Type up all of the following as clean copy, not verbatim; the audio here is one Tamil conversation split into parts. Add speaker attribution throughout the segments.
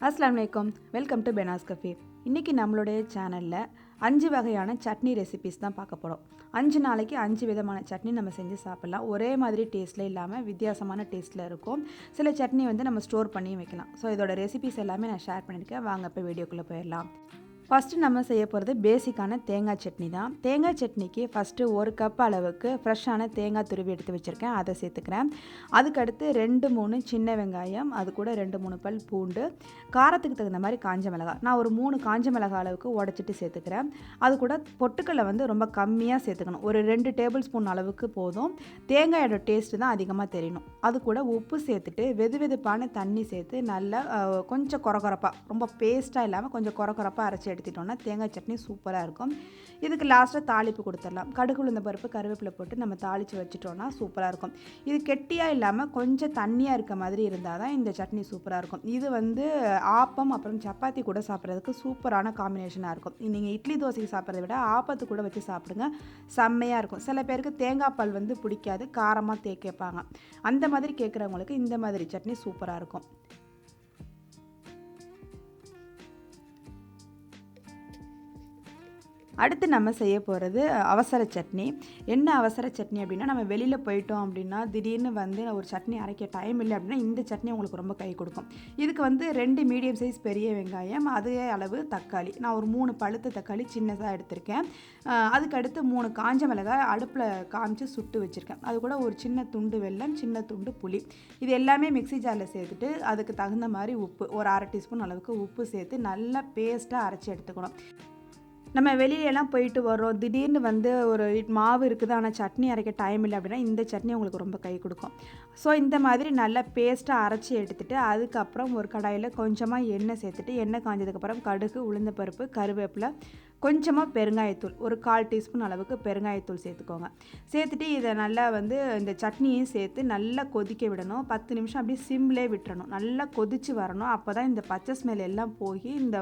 Speaker 1: அஸ்ஸலாமு அலைக்கும். Welcome to பெனாஸ் cafe. இன்றைக்கி நம்மளுடைய சேனலில் 5 வகையான சட்னி ரெசிபிஸ் தான் பார்க்க போகிறோம். 5 நாளைக்கு 5 விதமான சட்னி நம்ம செஞ்சு சாப்பிட்லாம். ஒரே மாதிரி டேஸ்ட்டில் இல்லாமல் வித்தியாசமான டேஸ்ட்டில் இருக்கும். சில சட்னி நம்ம ஸ்டோர் பண்ணியும் வைக்கலாம். ஸோ இதோட ரெசிபிஸ் எல்லாமே நான் ஷேர் பண்ணியிருக்கேன். வாங்க இப்போ வீடியோக்குள்ளே போயிடலாம். ஃபஸ்ட்டு நம்ம செய்ய போகிறது பேசிக்கான தேங்காய் சட்னி தான். தேங்காய் சட்னிக்கு ஃபஸ்ட்டு 1 கப் அளவுக்கு ஃப்ரெஷ்ஷான தேங்காய் துருவி எடுத்து வச்சுருக்கேன், அதை சேர்த்துக்கிறேன். அதுக்கடுத்து 2-3 சின்ன வெங்காயம், அது கூட 2-3 பல் பூண்டு, காரத்துக்கு தகுந்த மாதிரி காஞ்ச மிளகாய். நான் ஒரு 3 காஞ்ச மிளகாய் அளவுக்கு உடச்சிட்டு சேர்த்துக்கிறேன். அது கூட பொட்டுக்கல்லை ரொம்ப கம்மியாக சேர்த்துக்கணும். ஒரு 2 டேபிள் ஸ்பூன் அளவுக்கு போதும். தேங்காயோட டேஸ்ட்டு தான் அதிகமாக தெரியணும். அது கூட உப்பு சேர்த்துட்டு வெதுவெதுப்பான தண்ணி சேர்த்து நல்லா கொஞ்சம் கொரகொரப்பாக, ரொம்ப பேஸ்ட்டாக இல்லாமல் கொஞ்சம் கொரகொரப்பாக அரைச்சி எடுத்துட்டோம்னா தேங்காய் சட்னி சூப்பராக இருக்கும். இதுக்கு லாஸ்ட்டாக தாளிப்பு கொடுத்துடலாம். கடுகு உளுந்த பருப்பு கருவேப்பிலை போட்டு நம்ம தாளித்து வச்சுட்டோன்னா சூப்பராக இருக்கும். இது கெட்டியாக இல்லாமல் கொஞ்சம் தண்ணியாக இருக்க மாதிரி இருந்தால் தான் இந்த சட்னி சூப்பராக இருக்கும். இது ஆப்பம் அப்புறம் சப்பாத்தி கூட சாப்பிட்றதுக்கு சூப்பரான காம்பினேஷனாக இருக்கும். நீங்கள் இட்லி தோசைக்கு சாப்பிட்றத விட ஆப்பத்து கூட வச்சு சாப்பிடுங்க, செம்மையாக இருக்கும். சில பேருக்கு தேங்காய் பால் பிடிக்காது, காரமாக கேட்பாங்க. அந்த மாதிரி கேட்குறவங்களுக்கு இந்த மாதிரி சட்னி சூப்பராக இருக்கும். அடுத்து நம்ம செய்ய போகிறது அவசர சட்னி. என்ன அவசர சட்னி அப்படின்னா, நம்ம வெளியில் போயிட்டோம் அப்படின்னா திடீர்னு ஒரு சட்னி அரைக்க டைம் இல்லை அப்படின்னா இந்த சட்னி உங்களுக்கு ரொம்ப கை கொடுக்கும். இதுக்கு 2 மீடியம் சைஸ் பெரிய வெங்காயம், அதே அளவு தக்காளி, நான் ஒரு 3 பழுத்த தக்காளி சின்னதாக எடுத்திருக்கேன். அதுக்கடுத்து 3 காஞ்ச மிளகாய் அடுப்பில் காமிச்சு சுட்டு வச்சுருக்கேன். அது கூட ஒரு சின்ன துண்டு வெல்லம், சின்ன துண்டு புளி, இது எல்லாமே மிக்ஸி ஜாரில் சேர்த்துட்டு அதுக்கு தகுந்த மாதிரி உப்பு, ஒரு 1/2 டீஸ்பூன் அளவுக்கு உப்பு சேர்த்து நல்லா பேஸ்ட்டாக அரைச்சி எடுத்துக்கணும். நம்ம வெளியிலலாம் போயிட்டு வரோம், திடீர்னு ஒரு மாவு இருக்குது ஆனால் சட்னி அரைக்க டைம் இல்லை அப்படின்னா இந்த சட்னி உங்களுக்கு ரொம்ப கை கொடுக்கும். ஸோ இந்த மாதிரி நல்லா பேஸ்ட்டாக அரைச்சி எடுத்துகிட்டு அதுக்கப்புறம் ஒரு கடாயில் கொஞ்சமாக எண்ணெய் சேர்த்துட்டு, எண்ணெய் காஞ்சதுக்கப்புறம் கடுகு உளுந்த பருப்பு கருவேப்பிலை கொஞ்சமாக பெருங்காயத்தூள், ஒரு 1/4 டீஸ்பூன் அளவுக்கு பெருங்காயத்தூள் சேர்த்துக்கோங்க. சேர்த்துட்டு இதை நல்லா இந்த சட்னியும் சேர்த்து நல்லா கொதிக்க விடணும். 10 நிமிஷம் அப்படியே சிம்லே விட்டுறணும். நல்லா கொதித்து வரணும். அப்போ தான் இந்த பச்சை ஸ்மெல் எல்லாம் போய் இந்த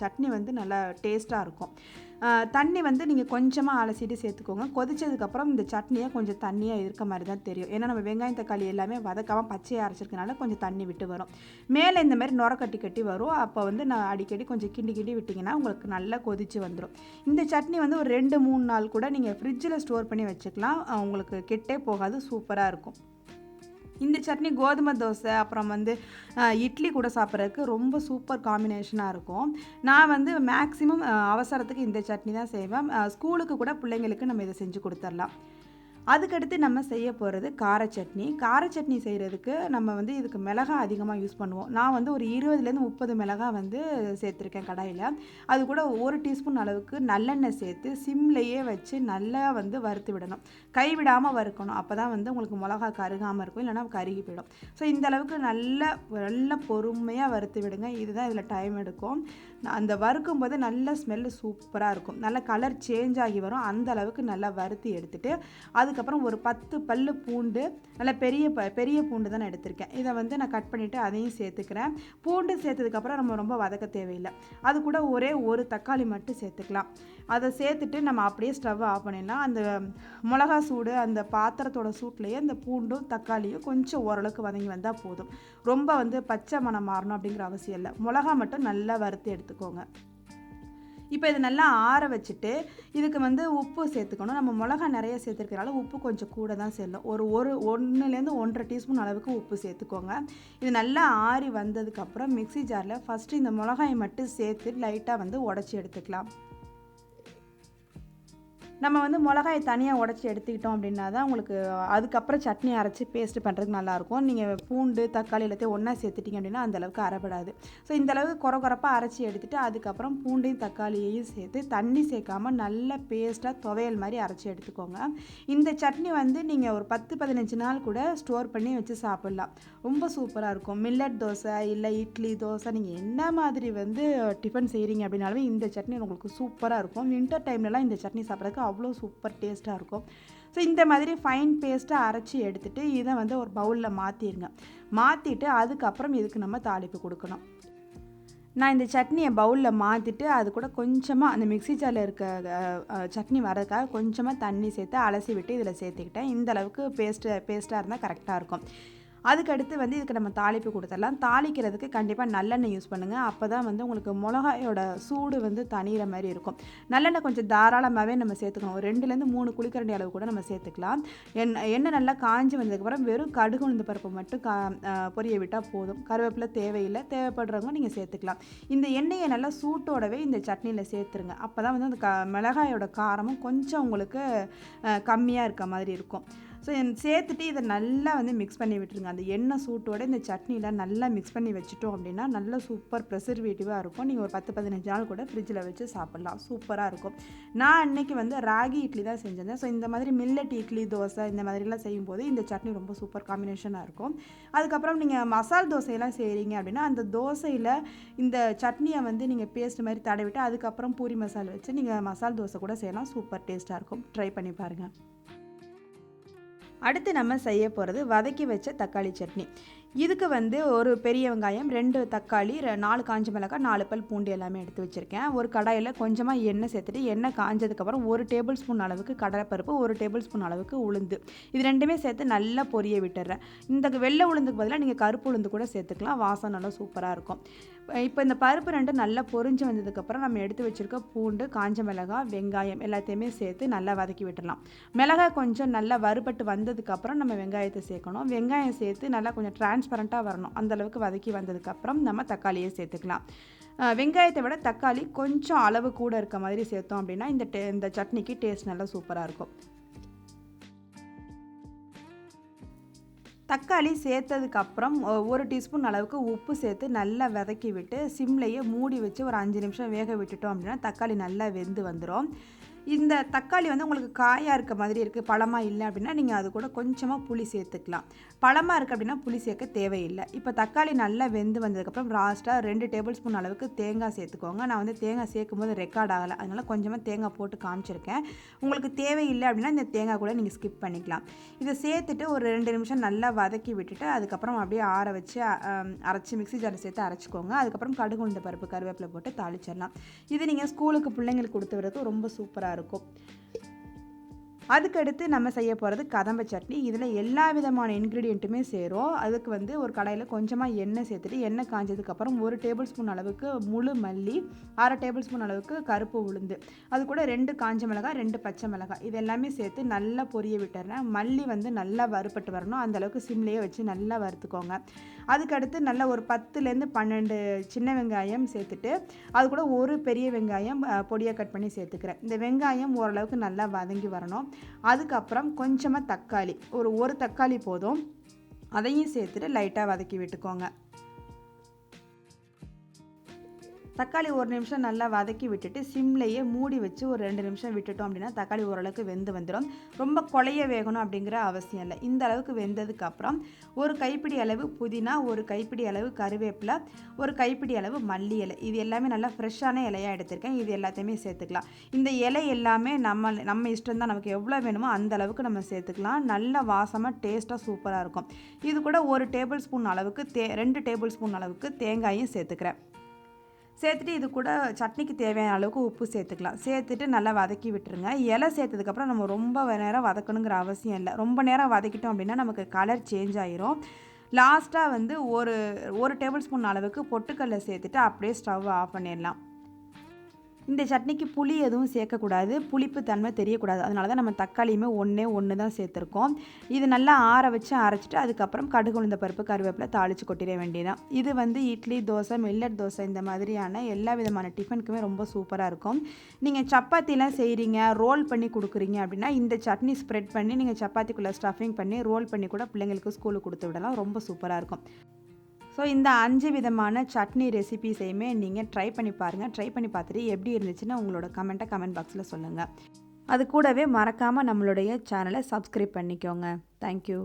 Speaker 1: சட்னி நல்லா டேஸ்ட்டாக இருக்கும். தண்ணி நீங்கள் கொஞ்சமாக அலசிட்டு சேர்த்துக்கோங்க. கொதிச்சதுக்கப்புறம் இந்த சட்னியை கொஞ்சம் தண்ணியாக இருக்க மாதிரி தான் தெரியும். ஏன்னா நம்ம வெங்காயம் தக்காளி எல்லாமே வதக்காமல் பச்சையாக அரைச்சிருக்கனால கொஞ்சம் தண்ணி விட்டு வரும். மேலே இந்த மாதிரி நுர கட்டி கட்டி வரும். அப்போ நான் அடிக்கடி கொஞ்சம் கிண்டி கிண்டி விட்டிங்கன்னா உங்களுக்கு நல்லா கொதித்து வந்துடும். இந்த சட்னி ஒரு 2-3 நாள் கூட நீங்கள் ஃப்ரிட்ஜில் ஸ்டோர் பண்ணி வச்சுக்கலாம். உங்களுக்கு கெட்டே போகாது, சூப்பராக இருக்கும். இந்த சட்னி கோதுமை தோசை அப்புறம் இட்லி கூட சாப்பிட்றதுக்கு ரொம்ப சூப்பர் காம்பினேஷனாக இருக்கும். நான் மேக்ஸிமம் அவசரத்துக்கு இந்த சட்னி தான் செய்வேன். ஸ்கூலுக்கு கூட பிள்ளைங்களுக்கு நம்ம இதை செஞ்சு கொடுத்துடலாம். அதுக்கடுத்து நம்ம செய்ய போகிறது கார சட்னி. கார சட்னி செய்கிறதுக்கு நம்ம இதுக்கு மிளகாய் அதிகமாக யூஸ் பண்ணுவோம். நான் ஒரு 20-30 மிளகாய் சேர்த்துருக்கேன் கடாயில். அது கூட 1 டீஸ்பூன் அளவுக்கு நல்லெண்ணெய் சேர்த்து சிம்லையே வச்சு நல்லா வறுத்து விடணும். கைவிடாமல் வறுக்கணும். அப்போ தான் உங்களுக்கு மிளகா கருகாமல் இருக்கும், இல்லைனா கருகி போயிடும். ஸோ இந்த அளவுக்கு நல்லா பொறுமையாக வறுத்து விடுங்க. இதுதான் இதில் டைம் எடுக்கும். அந்த வறுக்கும் போது நல்ல ஸ்மெல்லு சூப்பராக இருக்கும். நல்ல கலர் சேஞ்ச் ஆகி வரும். அந்த அளவுக்கு நல்லா வறுத்து எடுத்துகிட்டு அதுக்கப்புறம் ஒரு 10 பல்லு பூண்டு, நல்லா பெரிய பூண்டு தான் நான் எடுத்திருக்கேன். இதை நான் கட் பண்ணிவிட்டு அதையும் சேர்த்துக்கிறேன். பூண்டு சேர்த்ததுக்கப்புறம் நம்ம ரொம்ப வதக்க தேவையில்லை. அது கூட ஒரே ஒரு தக்காளி மட்டும் சேர்த்துக்கலாம். அதை சேர்த்துட்டு நம்ம அப்படியே ஸ்டவ் ஆஃப் பண்ணிடலாம். அந்த மிளகா சூடு, அந்த பாத்திரத்தோட சூட்லேயே அந்த பூண்டும் தக்காளியும் கொஞ்சம் ஓரளவுக்கு வதங்கி வந்தால் போதும். ரொம்ப பச்சை மணம் மாறணும் அப்படிங்கிற அவசியம் இல்லை. மிளகா மட்டும் நல்லா வறுத்து எடுத்துக்கோங்க. இப்போ இது நல்லா ஆற வச்சுட்டு இதுக்கு உப்பு சேர்த்துக்கணும். நம்ம மிளகா நிறைய சேர்த்துருக்கனால உப்பு கொஞ்சம் கூட தான் சேரணும். ஒரு 1-1.5 டீஸ்பூன் அளவுக்கு உப்பு சேர்த்துக்கோங்க. இது நல்லா ஆறி வந்ததுக்கப்புறம் மிக்ஸி ஜாரில் ஃபஸ்ட்டு இந்த மிளகாயை மட்டும் சேர்த்து லைட்டாக உடச்சி எடுத்துக்கலாம். நம்ம மிளகாயை தனியாக உடச்சி எடுத்துக்கிட்டோம் அப்படின்னா தான் உங்களுக்கு அதுக்கப்புறம் சட்னி அரைச்சி பேஸ்ட்டு பண்ணுறதுக்கு நல்லாயிருக்கும். நீங்கள் பூண்டு தக்காளி எல்லாத்தையும் ஒன்றா சேர்த்துட்டிங்க அப்படின்னா அந்தளவுக்கு அரைப்படாது. ஸோ இந்தளவுக்கு கொரகொரப்பாக அரைச்சி எடுத்துகிட்டு அதுக்கப்புறம் பூண்டையும் தக்காளியையும் சேர்த்து தண்ணி சேர்க்காமல் நல்ல பேஸ்ட்டாக துவையல் மாதிரி அரைச்சி எடுத்துக்கோங்க. இந்த சட்னி நீங்கள் ஒரு 10-15 நாள் கூட ஸ்டோர் பண்ணி வச்சு சாப்பிட்லாம். ரொம்ப சூப்பராக இருக்கும். மில்லட் தோசை இல்லை இட்லி தோசை, நீங்கள் என்ன மாதிரி டிஃபன் செய்கிறீங்க அப்படின்னாலுமே இந்த சட்னி உங்களுக்கு சூப்பராக இருக்கும். வின்டர் டைம்லலாம் இந்த சட்னி சாப்பிட்றதுக்கு அவ்வளோ சூப்பர் டேஸ்ட்டாக இருக்கும். ஸோ இந்த மாதிரி ஃபைன் பேஸ்ட்டாக அரைச்சி எடுத்துகிட்டு இதை ஒரு பவுலில் மாற்றிடுங்க. மாற்றிட்டு அதுக்கப்புறம் இதுக்கு நம்ம தாளிப்பு கொடுக்கணும். நான் இந்த சட்னியை பவுலில் மாற்றிட்டு அது கூட கொஞ்சமாக அந்த மிக்ஸி ஜாரில் இருக்க சட்னி வரதுக்காக கொஞ்சமாக தண்ணி சேர்த்து அலசி விட்டு இதில் சேர்த்துக்கிட்டேன். இந்த அளவுக்கு பேஸ்ட்டாக இருந்தால் கரெக்டாக இருக்கும். அதுக்கடுத்து வந்து இதுக்கு நம்ம தாளிப்பு கொடுத்துடலாம். தாளிக்கிறதுக்கு கண்டிப்பாக நல்லெண்ணெய் யூஸ் பண்ணுங்கள். அப்போ தான் வந்து உங்களுக்கு மிளகாயோட சூடு வந்து தணிகிற மாதிரி இருக்கும். நல்லெண்ணெய் கொஞ்சம் தாராளமாகவே நம்ம சேர்த்துக்கணும். ஒரு 2லேருந்து 3 குழிக்கரண்டி அளவு கூட நம்ம சேர்த்துக்கலாம். எண்ணெய் நல்லா காஞ்சி வந்ததுக்கப்புறம் வெறும் கடுகு உளுந்து பருப்பு மட்டும் பொரிய விட்டால் போதும். கருவேப்பிலை தேவையில்லை, தேவைப்படுறவங்க நீங்கள் சேர்த்துக்கலாம். இந்த எண்ணெயை நல்லா சூட்டோடவே இந்த சட்னியில் சேர்த்துருங்க. அப்போ தான் வந்து அந்த மிளகாயோட காரமும் கொஞ்சம் உங்களுக்கு கம்மியாக இருக்க மாதிரி இருக்கும். ஸோ சேர்த்துட்டு இதை நல்லா வந்து மிக்ஸ் பண்ணி விட்டுருங்க. அந்த எண்ணெய் சூட்டோடு இந்த சட்னியில் நல்லா மிக்ஸ் பண்ணி வச்சுட்டோம் அப்படின்னா நல்ல சூப்பர் ப்ரிசர்வேட்டிவாக இருக்கும். நீங்கள் ஒரு 10-15 நாள் கூட ஃப்ரிட்ஜில் வச்சு சாப்பிட்லாம். சூப்பராக இருக்கும். நான் அன்றைக்கி வந்து ராகி இட்லி தான் செஞ்சிருந்தேன். ஸோ இந்த மாதிரி மில்லட் இட்லி, தோசை இந்த மாதிரிலாம் செய்யும்போது இந்த சட்னி ரொம்ப சூப்பர் காம்பினேஷனாக இருக்கும். அதுக்கப்புறம் நீங்கள் மசால் தோசையெல்லாம் செய்கிறீங்க அப்படின்னா அந்த தோசையில் இந்த சட்னியை வந்து நீங்கள் பேஸ்ட் மாதிரி தடவிட்டு அதுக்கப்புறம் பூரி மசால் வச்சு நீங்கள் மசால் தோசை கூட செய்யலாம். சூப்பர் டேஸ்ட்டாக இருக்கும். ட்ரை பண்ணி பாருங்கள். அடுத்து நம்ம செய்ய போகிறது வதக்கி வச்ச தக்காளி சட்னி. இதுக்கு வந்து ஒரு பெரிய வெங்காயம், 2 தக்காளி, 4 காஞ்ச மிளகாய், 4 பல் பூண்டு எல்லாமே எடுத்து வச்சுருக்கேன். ஒரு கடாயில் கொஞ்சமாக எண்ணெய் சேர்த்துட்டு எண்ணெய் காஞ்சதுக்கப்புறம் 1 டேபிள் ஸ்பூன் அளவுக்கு கடலைப்பருப்பு, 1 டேபிள் ஸ்பூன் அளவுக்கு உளுந்து, இது ரெண்டுமே சேர்த்து நல்லா பொரிய விட்டுறேன். இந்த வெள்ளை உளுந்துக்கு பதிலாக நீங்கள் கருப்பு உளுந்து கூட சேர்த்துக்கலாம். வாசம் நல்லா சூப்பராக இருக்கும். இப்போ இந்த பருப்பு ரெண்டும் நல்லா பொரிஞ்சு வந்ததுக்கப்புறம் நம்ம எடுத்து வச்சுருக்க பூண்டு, காஞ்ச மிளகாய், வெங்காயம் எல்லாத்தையுமே சேர்த்து நல்லா வதக்கி விட்டுடலாம். மிளகாய் கொஞ்சம் நல்லா வறுபட்டு வந்ததுக்கப்புறம் நம்ம வெங்காயத்தை சேர்க்கணும். வெங்காயம் சேர்த்து நல்லா கொஞ்சம் டிரான்ஸ்பரண்ட்டாக வரணும். அந்தளவுக்கு வதக்கி வந்ததுக்கப்புறம் நம்ம தக்காளியை சேர்த்துக்கலாம். வெங்காயத்தை விட தக்காளி கொஞ்சம் அளவு கூட இருக்க மாதிரி சேர்த்தோம் அப்படின்னா இந்த சட்னிக்கு டேஸ்ட் நல்லா சூப்பராக இருக்கும். தக்காளி சேர்த்ததுக்கப்புறம் 1 டீஸ்பூன் அளவுக்கு உப்பு சேர்த்து நல்லா வதக்கி விட்டு சிம்லையே மூடி வச்சு ஒரு 5 நிமிஷம் வேக விட்டுட்டோம் அப்படின்னா தக்காளி நல்லா வெந்து வந்துடும். இந்த தக்காளி வந்து உங்களுக்கு காயாக இருக்க மாதிரி இருக்குது, பழமாக இல்லை அப்படின்னா நீங்கள் அது கூட கொஞ்சமாக புளி சேர்த்துக்கலாம். பழமாக இருக்குது அப்படின்னா புளி சேர்க்க தேவையில்லை. இப்போ தக்காளி நல்லா வெந்து வந்ததுக்கப்புறம் லாஸ்ட்டாக 2 டேபிள் ஸ்பூன் அளவுக்கு தேங்காய் சேர்த்துக்கோங்க. நான் வந்து தேங்காய் சேர்க்கும் போது ரெக்கார்ட் ஆகலை, அதனால் கொஞ்சமாக தேங்காய் போட்டு காமிச்சிருக்கேன். உங்களுக்கு தேவையில்லை அப்படின்னா இந்த தேங்காய் கூட நீங்கள் ஸ்கிப் பண்ணிக்கலாம். இதை சேர்த்துட்டு ஒரு 2 நிமிஷம் நல்லா வதக்கி விட்டுட்டு அதுக்கப்புறம் அப்படியே ஆற வச்சு அரைச்சி மிக்ஸி ஜாரில் சேர்த்து அரைச்சிக்கோங்க. அதுக்கப்புறம் கடுகு உளுந்த பருப்பு, கருவேப்பிலை போட்டு தாளிச்சிடலாம். இது நீங்கள் ஸ்கூலுக்கு பிள்ளைங்களுக்கு கொடுத்து வரதுக்கு ரொம்ப சூப்பராக இருக்கும். அதுக்கடுத்து நம்ம செய்ய போகிறது கதம்ப சட்னி. இதில் எல்லா விதமான இன்க்ரீடியண்ட்டுமே சேரும். அதுக்கு வந்து ஒரு கடாயில் கொஞ்சமாக எண்ணெய் சேர்த்துட்டு எண்ணெய் காஞ்சதுக்கப்புறம் 1 டேபிள் ஸ்பூன் அளவுக்கு முழு மல்லி, 1/2 டேபிள் ஸ்பூன் அளவுக்கு கருப்பு உளுந்து, அது கூட 2 காஞ்ச மிளகாய், 2 பச்சை மிளகாய், இது எல்லாமே சேர்த்து நல்லா பொரிய விட்டுறேன். மல்லி வந்து நல்லா வறுப்பட்டு வரணும். அந்தளவுக்கு சிம்லேயே வச்சு நல்லா வறுத்துக்கோங்க. அதுக்கடுத்து நல்லா ஒரு 10லேருந்து 12 சின்ன வெங்காயம் சேர்த்துட்டு அது கூட ஒரு பெரிய வெங்காயம் பொடியாக கட் பண்ணி சேர்த்துக்கிறேன். இந்த வெங்காயம் ஓரளவுக்கு நல்லா வதங்கி வரணும். அதுக்கப்புறம் கொஞ்சமாக தக்காளி, ஒரு தக்காளி போதும், அதையும் சேர்த்துட்டு லைட்டாக வதக்கி விட்டுக்கோங்க. தக்காளி 1 நிமிஷம் நல்லா வதக்கி விட்டுட்டு சிம்லையே மூடி வச்சு ஒரு 2 நிமிஷம் விட்டுட்டோம் அப்படின்னா தக்காளி ஓரளவுக்கு வெந்து வந்துடும். ரொம்ப கொலைய வேகணும் அப்படிங்கிற அவசியம் இல்லை. இந்த அளவுக்கு வெந்ததுக்கப்புறம் ஒரு கைப்பிடி அளவு புதினா, ஒரு கைப்பிடி அளவு கருவேப்பிலை, ஒரு கைப்பிடி அளவு மல்லி இலை, இது எல்லாமே நல்லா ஃப்ரெஷ்ஷான இலையாக எடுத்திருக்கேன். இது எல்லாத்தையுமே சேர்த்துக்கலாம். இந்த இலை எல்லாமே நம்ம இஷ்டம் தான், நமக்கு எவ்வளோ வேணுமோ அந்த அளவுக்கு நம்ம சேர்த்துக்கலாம். நல்ல வாசமாக டேஸ்ட்டாக சூப்பராக இருக்கும். இது கூட 1 டேபிள் ஸ்பூன் அளவுக்கு 2 டேபிள் ஸ்பூன் அளவுக்கு தேங்காயும் சேர்த்துக்கிறேன். சேர்த்துட்டு இது கூட சட்னிக்கு தேவையான அளவுக்கு உப்பு சேர்த்துக்கலாம். சேர்த்துட்டு நல்லா வதக்கி விட்டுருங்க. இலை சேர்த்ததுக்கப்புறம் நம்ம ரொம்ப நேரம் வதக்கணுங்கிற அவசியம் இல்லை. ரொம்ப நேரம் வதக்கிட்டோம் அப்படின்னா நமக்கு கலர் சேஞ்ச் ஆயிரும். லாஸ்ட்டாக வந்து ஒரு டேபிள் ஸ்பூன் அளவுக்கு பொட்டுக்கடலை சேர்த்துட்டு அப்படியே ஸ்டவ் ஆஃப் பண்ணிடலாம். இந்த சட்னிக்கு புளி எதுவும் சேர்க்கக்கூடாது, புளிப்பு தன்மை தெரியக்கூடாது. அதனால தான் நம்ம தக்காளியுமே ஒன்று தான் சேர்த்துருக்கோம். இது நல்லா ஆற வச்சு அரைச்சிட்டு அதுக்கப்புறம் கடுகு உளுந்த பருப்பு, கருவேப்பிலை தாளித்து கொட்டிட வேண்டியதான். இது வந்து இட்லி, தோசை, மில்லட் தோசை இந்த மாதிரியான எல்லா விதமான டிஃபனுக்குமே ரொம்ப சூப்பராக இருக்கும். நீங்கள் சப்பாத்திலாம் செய்கிறீங்க, ரோல் பண்ணி கொடுக்குறீங்க அப்படின்னா இந்த சட்னி ஸ்ப்ரெட் பண்ணி நீங்கள் சப்பாத்திக்குள்ளே ஸ்டஃபிங் பண்ணி ரோல் பண்ணி கூட பிள்ளைங்களுக்கு ஸ்கூலுக்கு கொடுத்து விடலாம். ரொம்ப சூப்பராக இருக்கும். ஸோ இந்த 5 விதமான சட்னி ரெசிபீஸையுமே நீங்கள் ட்ரை பண்ணி பாருங்கள். ட்ரை பண்ணி பார்த்துட்டு எப்படி இருந்துச்சுன்னு உங்களோட கமெண்ட் பாக்ஸில் சொல்லுங்கள். அது கூடவே மறக்காமல் நம்மளுடைய சேனலை சப்ஸ்கிரைப் பண்ணிக்கோங்க. தேங்க்யூ.